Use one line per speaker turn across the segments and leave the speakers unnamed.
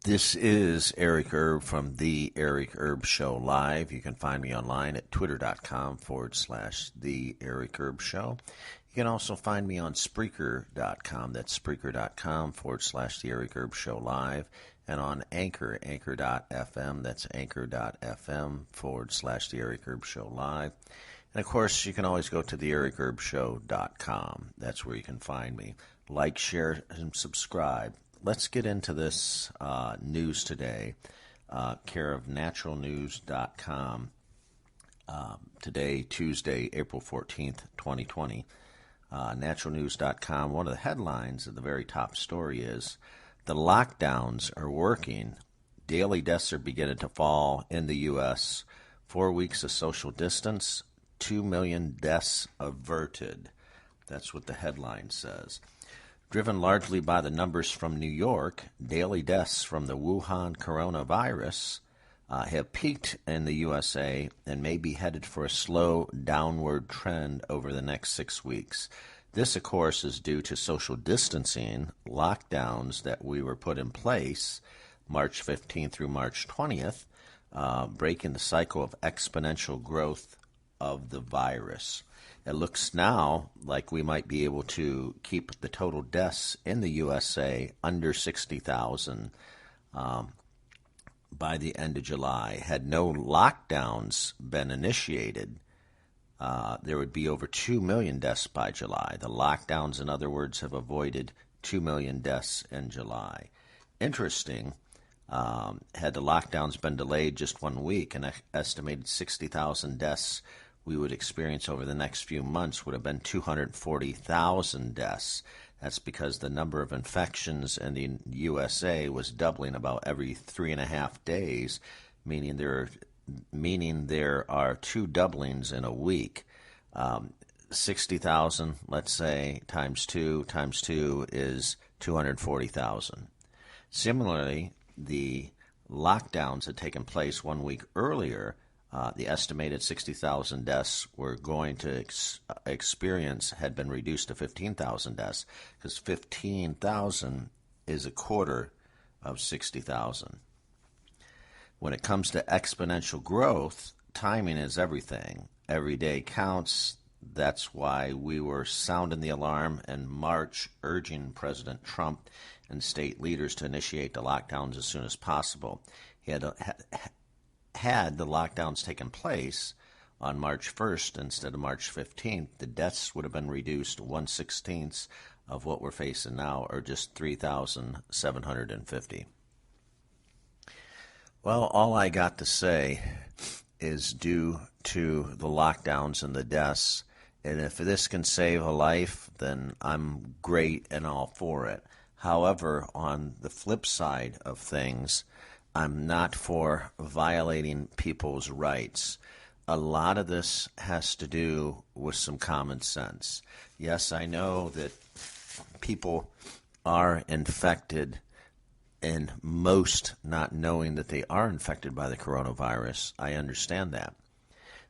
This is Eric Erb from The Eric Erb Show Live. You can find me online at twitter.com/The Eric Erb Show. You can also find me on Spreaker.com. That's Spreaker.com/The Eric Erb Show Live. And on Anchor, Anchor.fm. That's Anchor.fm/The Eric Erb Show Live. And of course, you can always go to TheEricErbShow.com. That's where you can find me. Like, share, and subscribe. Let's get into this news today, care of naturalnews.com. Today, Tuesday, April 14th, 2020. Naturalnews.com, one of the headlines at the very top story is, the lockdowns are working. Daily deaths are beginning to fall in the U.S. 4 weeks of social distance, 2 million deaths averted. That's what the headline says. Driven largely by the numbers from New York, daily deaths from the Wuhan coronavirus have peaked in the USA and may be headed for a slow downward trend over the next 6 weeks. This, of course, is due to social distancing, lockdowns that we were put in place March 15th through March 20th, breaking the cycle of exponential growth of the virus. It looks now like we might be able to keep the total deaths in the USA under 60,000 by the end of July. Had no lockdowns been initiated, there would be over 2 million deaths by July. The lockdowns, in other words, have avoided 2 million deaths in July. Interesting, had the lockdowns been delayed just 1 week, an estimated 60,000 deaths we would experience over the next few months would have been 240,000 deaths. That's because the number of infections in the USA was doubling about every 3.5 days, meaning there are 2 doublings in a week. 60,000, let's say, times 2 is 240,000. Similarly, the lockdowns had taken place 1 week earlier. The estimated 60,000 deaths we're going to experience had been reduced to 15,000 deaths, because 15,000 is a quarter of 60,000. When it comes to exponential growth, timing is everything. Every day counts. That's why we were sounding the alarm in March, urging President Trump and state leaders to initiate the lockdowns as soon as possible. Had the lockdowns taken place on March 1st instead of March 15th, the deaths would have been reduced 1/16 of what we're facing now, or just 3,750. Well, all I got to say is due to the lockdowns and the deaths, and if this can save a life, then I'm great and all for it. However, on the flip side of things, I'm not for violating people's rights. A lot of this has to do with some common sense. Yes, I know that people are infected, and most not knowing that they are infected by the coronavirus. I understand that.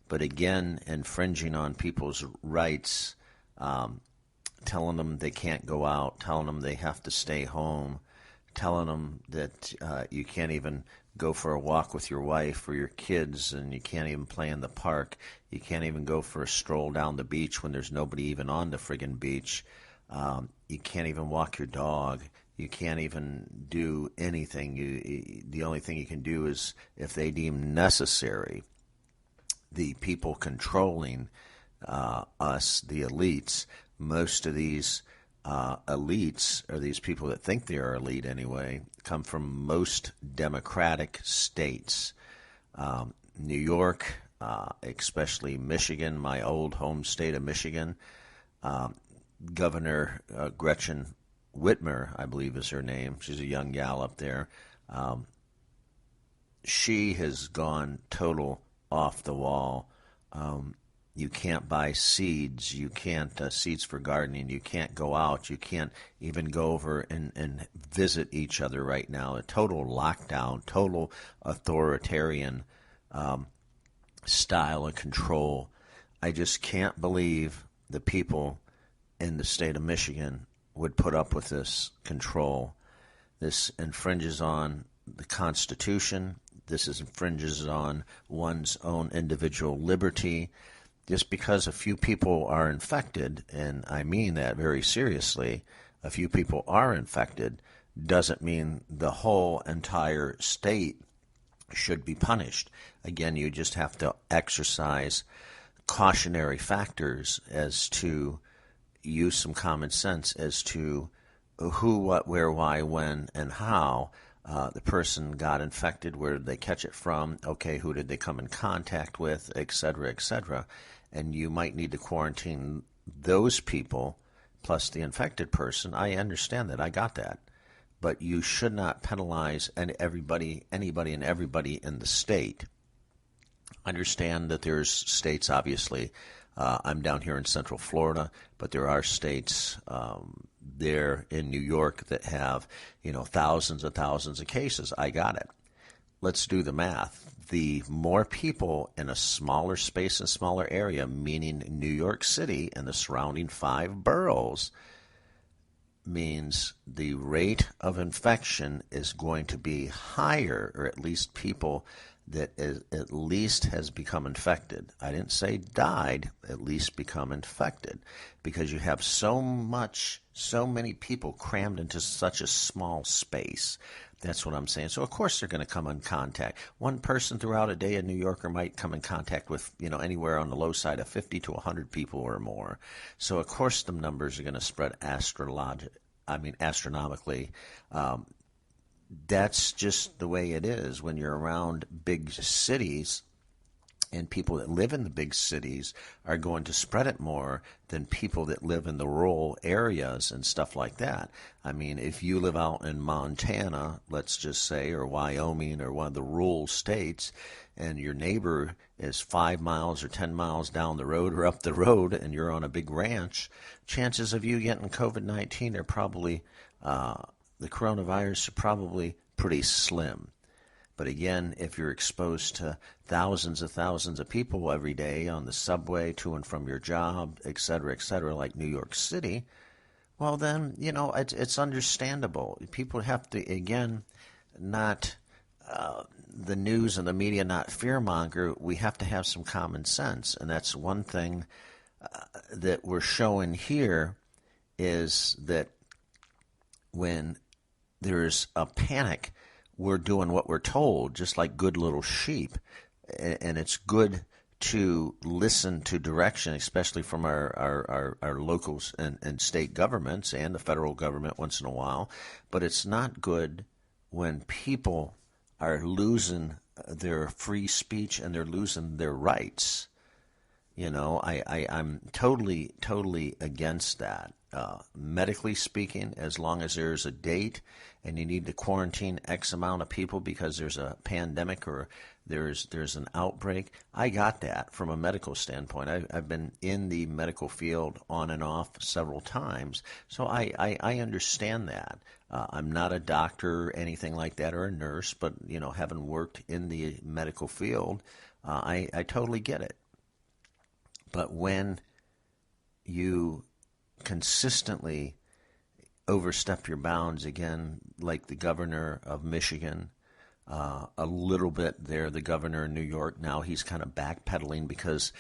But again, infringing on people's rights, telling them they can't go out, telling them they have to stay home, telling them that you can't even go for a walk with your wife or your kids, and you can't even play in the park. You can't even go for a stroll down the beach when there's nobody even on the friggin' beach. You can't even walk your dog. You can't even do anything. The only thing you can do is if they deem necessary. The people controlling us, the elites, most of these elites, or these people that think they are elite anyway, come from most democratic states. New York, especially Michigan, my old home state of Michigan. Governor Gretchen Whitmer, I believe is her name. She's a young gal up there. She has gone total off the wall. You can't buy seeds. You can't seeds for gardening. You can't go out. You can't even go over and visit each other right now. A total lockdown, total authoritarian style of control. I just can't believe the people in the state of Michigan would put up with this control. This infringes on the Constitution. This infringes on one's own individual liberty. Just because a few people are infected, and I mean that very seriously, a few people are infected, doesn't mean the whole entire state should be punished. Again, you just have to exercise cautionary factors as to use some common sense as to who, what, where, why, when, and how the person got infected, where did they catch it from, okay, who did they come in contact with, et cetera, and you might need to quarantine those people plus the infected person. I understand that. I got that. But you should not penalize anybody and everybody in the state. Understand that there's states, obviously. I'm down here in Central Florida, but there are states there in New York that have, thousands and thousands of cases. I got it. Let's do the math. The more people in a smaller space and smaller area, meaning New York City and the surrounding 5 boroughs, means the rate of infection is going to be higher, or at least people that at least has become infected. I didn't say died, at least become infected, because you have so many people crammed into such a small space. That's what I'm saying. So of course they're going to come in contact. One person throughout a day, a New Yorker might come in contact with, anywhere on the low side of 50 to 100 people or more. So of course the numbers are going to spread astronomically. That's just the way it is when you're around big cities, and people that live in the big cities are going to spread it more than people that live in the rural areas and stuff like that. I mean, if you live out in Montana, let's just say, or Wyoming, or one of the rural states, and your neighbor is 5 miles or 10 miles down the road or up the road, and you're on a big ranch, chances of you getting COVID-19 are probably, the coronavirus are probably pretty slim. But again, if you're exposed to thousands of people every day on the subway, to and from your job, et cetera, like New York City, well then, it's understandable. People have to, again, not the news and the media not fearmonger. We have to have some common sense. And that's one thing that we're showing here, is that when there's a panic, we're doing what we're told, just like good little sheep. And it's good to listen to direction, especially from our locals and state governments and the federal government once in a while. But it's not good when people are losing their free speech and they're losing their rights. I'm totally against that. Medically speaking, as long as there's a date and you need to quarantine X amount of people because there's a pandemic or there's an outbreak, I got that from a medical standpoint. I've been in the medical field on and off several times, so I understand that. I'm not a doctor or anything like that, or a nurse, but having worked in the medical field, I totally get it. But when you consistently overstep your bounds, again, like the governor of Michigan, a little bit there, the governor in New York, now he's kind of backpedaling because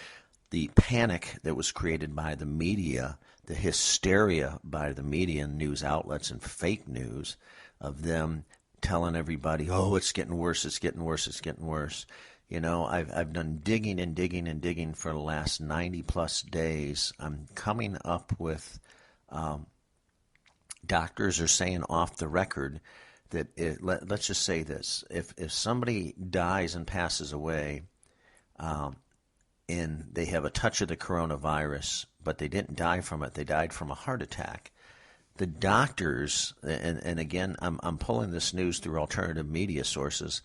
the panic that was created by the media, the hysteria by the media and news outlets and fake news of them telling everybody, oh, it's getting worse, it's getting worse, it's getting worse. I've done digging for the last 90 plus days. I'm coming up with doctors are saying off the record that let's just say this: if somebody dies and passes away, and they have a touch of the coronavirus, but they didn't die from it, they died from a heart attack. The doctors, and again, I'm pulling this news through alternative media sources.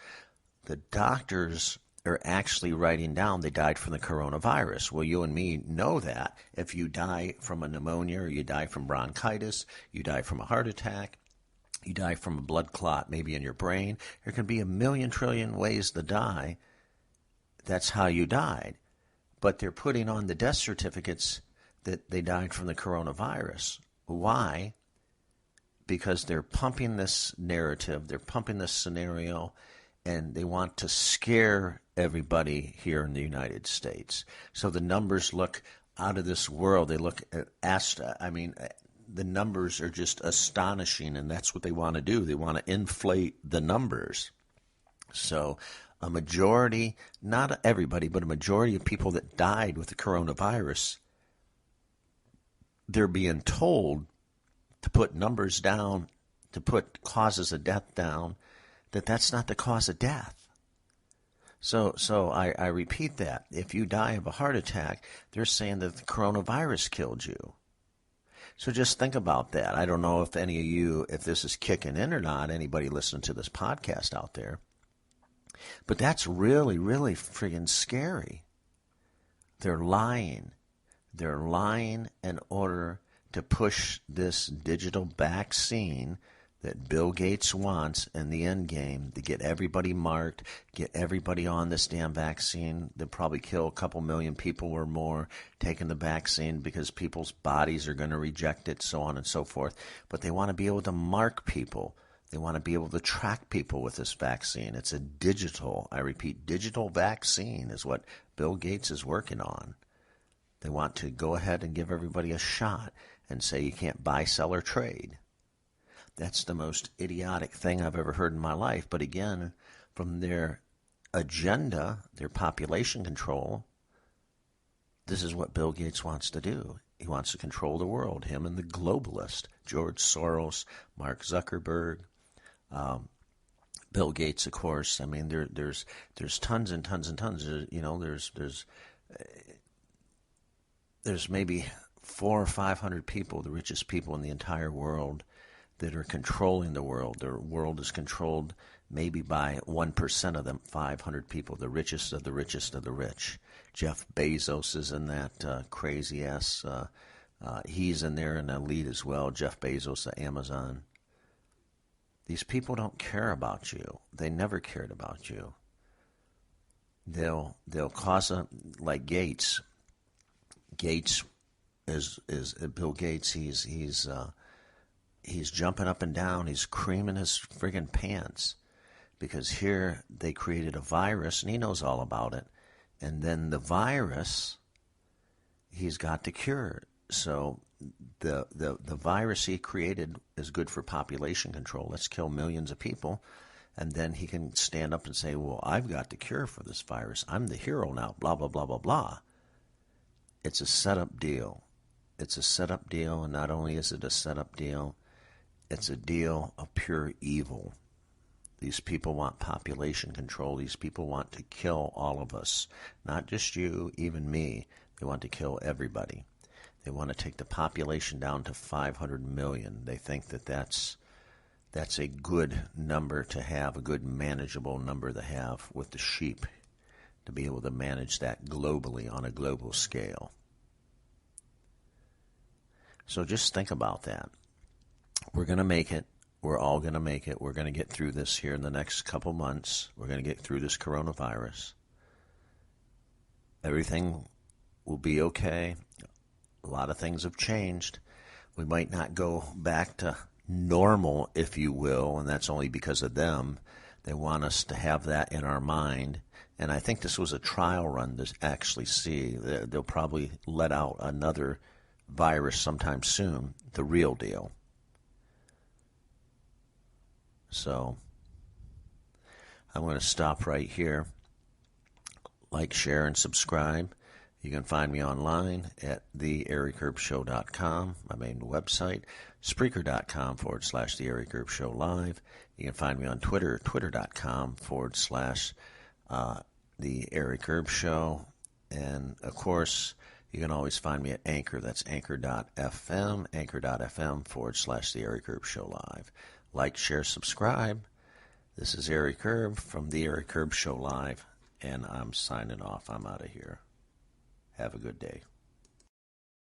The doctors are actually writing down they died from the coronavirus. Well, you and me know that. If you die from a pneumonia, or you die from bronchitis, you die from a heart attack, you die from a blood clot maybe in your brain, there can be a million trillion ways to die. That's how you died. But they're putting on the death certificates that they died from the coronavirus. Why? because they're pumping this narrative, they're pumping this scenario, and they want to scare everybody here in the United States. So the numbers look out of this world. They look the numbers are just astonishing, and that's what they want to do. They want to inflate the numbers. So a majority, not everybody, but a majority of people that died with the coronavirus, they're being told to put numbers down, to put causes of death down, that's not the cause of death. So I repeat that. If you die of a heart attack, they're saying that the coronavirus killed you. So just think about that. I don't know if any of you, if this is kicking in or not, anybody listening to this podcast out there. But that's really, really friggin' scary. They're lying. They're lying in order to push this digital vaccine that Bill Gates wants in the end game, to get everybody marked, get everybody on this damn vaccine. They'll probably kill a couple million people or more taking the vaccine because people's bodies are going to reject it, so on and so forth. But they want to be able to mark people. They want to be able to track people with this vaccine. It's a digital, I repeat, digital vaccine is what Bill Gates is working on. They want to go ahead and give everybody a shot and say you can't buy, sell, or trade. That's the most idiotic thing I've ever heard in my life. But again, from their agenda, their population control, this is what Bill Gates wants to do. He wants to control the world, him and the globalist, George Soros, Mark Zuckerberg, Bill Gates, of course. I mean, there's tons and tons and tons. There's maybe 400 or 500 people, the richest people in the entire world, that are controlling the world. The world is controlled maybe by 1% of them, 500 people, the richest of the richest of the rich. Jeff Bezos is in that crazy ass. He's in there, an elite as well. Jeff Bezos of Amazon. These people don't care about you. They never cared about you. They'll cause like Gates. Gates is Bill Gates. He's jumping up and down. He's creaming his friggin' pants because here they created a virus, and he knows all about it. And then the virus, he's got to cure it. So the virus he created is good for population control. Let's kill millions of people. And then he can stand up and say, well, I've got the cure for this virus. I'm the hero now, blah, blah, blah, blah, blah. It's a setup deal. It's a setup deal, and not only is it a setup deal, it's a deal of pure evil. These people want population control. These people want to kill all of us. Not just you, even me. They want to kill everybody. They want to take the population down to 500 million. They think that that's a good number to have, a good manageable number to have with the sheep, to be able to manage that globally on a global scale. So just think about that. We're going to make it. We're all going to make it. We're going to get through this here in the next couple months. We're going to get through this coronavirus. Everything will be okay. A lot of things have changed. We might not go back to normal, if you will, and that's only because of them. They want us to have that in our mind. And I think this was a trial run to actually see. They'll probably let out another virus sometime soon, the real deal. So I'm going to stop right here. Like, share, and subscribe. You can find me online at theericurbshow.com, my main website, Spreaker.com/The Eric Erb Show Live. You can find me on Twitter, Twitter.com/The Eric Erb Show. And, of course, you can always find me at Anchor. That's Anchor.fm, Anchor.fm/The Eric Erb Show Live. Like, share, subscribe. This is Eric Erb from The Eric Erb Show Live, and I'm signing off. I'm out of here. Have a good day.